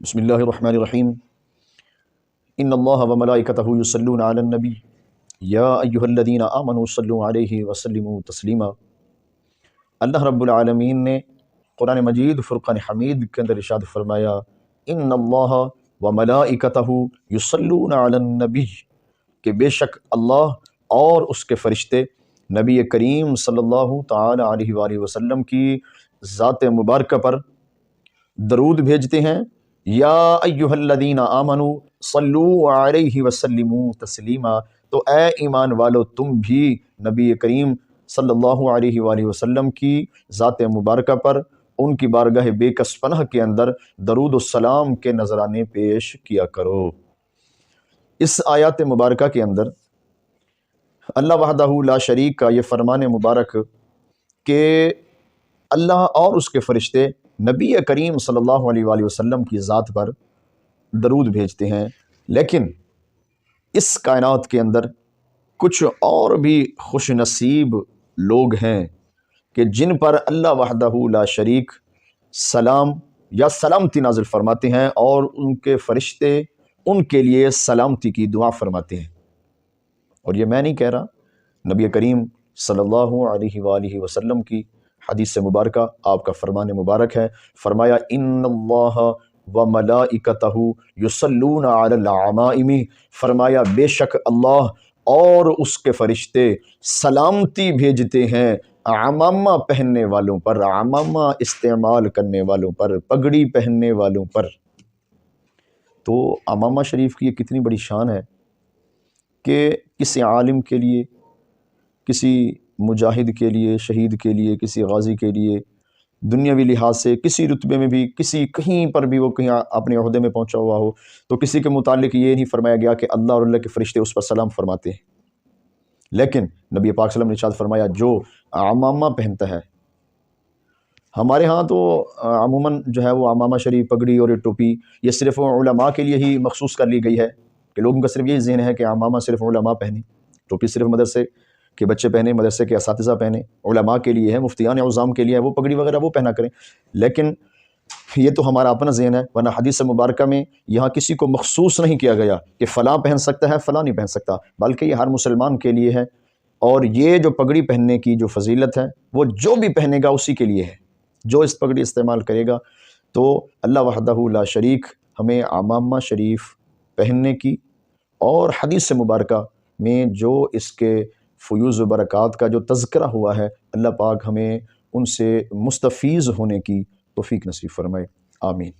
بسم اللہ الرحمن الرحیم ان اللہ وملائکتہ یصلون علی النبی یا ایہا الذین آمنوا صلوا علیہ وسلموا تسلیما۔ اللہ رب العالمین نے قرآن مجید فرقان حمید کے اندر ارشاد فرمایا ان اللہ وملائکتہ یصلون علی النبی، کہ بے شک اللہ اور اس کے فرشتے نبی کریم صلی اللہ تعالی علیہ وآلہ وسلم کی ذات مبارکہ پر درود بھیجتے ہیں۔ یا ایہا الذین آمنوا صلوا علیہ وسلموا تسلیما، تو اے ایمان والو تم بھی نبی کریم صلی اللہ علیہ وآلہ وسلم کی ذات مبارکہ پر ان کی بارگاہ بے کس پناہ کے اندر درود السلام کے نذرانے پیش کیا کرو۔ اس آیات مبارکہ کے اندر اللہ وحدہ لا شریک کا یہ فرمان مبارک کہ اللہ اور اس کے فرشتے نبی کریم صلی اللہ علیہ وآلہ وسلم کی ذات پر درود بھیجتے ہیں، لیکن اس کائنات کے اندر کچھ اور بھی خوش نصیب لوگ ہیں کہ جن پر اللہ وحدہ لا شریک سلام یا سلامتی نازل فرماتے ہیں اور ان کے فرشتے ان کے لیے سلامتی کی دعا فرماتے ہیں۔ اور یہ میں نہیں کہہ رہا، نبی کریم صلی اللہ علیہ وآلہ وسلم کی حدیث مبارکہ آپ کا فرمان مبارک ہے، فرمایا ان اللہ وملائکتہ یصلون علی العمائم، فرمایا بے شک اللہ اور اس کے فرشتے سلامتی بھیجتے ہیں عمامہ پہننے والوں پر، عمامہ استعمال کرنے والوں پر، پگڑی پہننے والوں پر۔ تو عمامہ شریف کی یہ کتنی بڑی شان ہے کہ کسی عالم کے لیے، کسی مجاہد کے لیے، شہید کے لیے، کسی غازی کے لیے دنیاوی لحاظ سے کسی رتبے میں بھی، کسی کہیں پر بھی وہ کہیں اپنے عہدے میں پہنچا ہوا ہو، تو کسی کے متعلق یہ نہیں فرمایا گیا کہ اللہ اور اللہ کے فرشتے اس پر سلام فرماتے ہیں، لیکن نبی پاک صلی اللہ علیہ وسلم نے ارشاد فرمایا جو عمامہ پہنتا ہے، ہمارے ہاں تو عموماً جو ہے وہ عمامہ شریف، پگڑی اور یہ ٹوپی یہ صرف علماء کے لیے ہی مخصوص کر لی گئی ہے کہ لوگوں کا صرف یہی ذہن ہے کہ عمامہ صرف علماء پہنیں، ٹوپی صرف مدرسے کے بچے پہنے، مدرسے کے اساتذہ پہنے، علماء کے لیے ہے، مفتیان عظام کے لیے ہے، وہ پگڑی وغیرہ وہ پہنا کریں۔ لیکن یہ تو ہمارا اپنا ذہن ہے، ورنہ حدیث مبارکہ میں یہاں کسی کو مخصوص نہیں کیا گیا کہ فلاں پہن سکتا ہے، فلاں نہیں پہن سکتا، بلکہ یہ ہر مسلمان کے لیے ہے۔ اور یہ جو پگڑی پہننے کی جو فضیلت ہے وہ جو بھی پہنے گا اسی کے لیے ہے، جو اس پگڑی استعمال کرے گا۔ تو اللہ وحدہ لا شریک ہمیں عمامہ شریف پہننے کی اور حدیث مبارکہ میں جو اس کے فیوز و برکات کا جو تذکرہ ہوا ہے، اللہ پاک ہمیں ان سے مستفیض ہونے کی توفیق نصیب فرمائے، آمین۔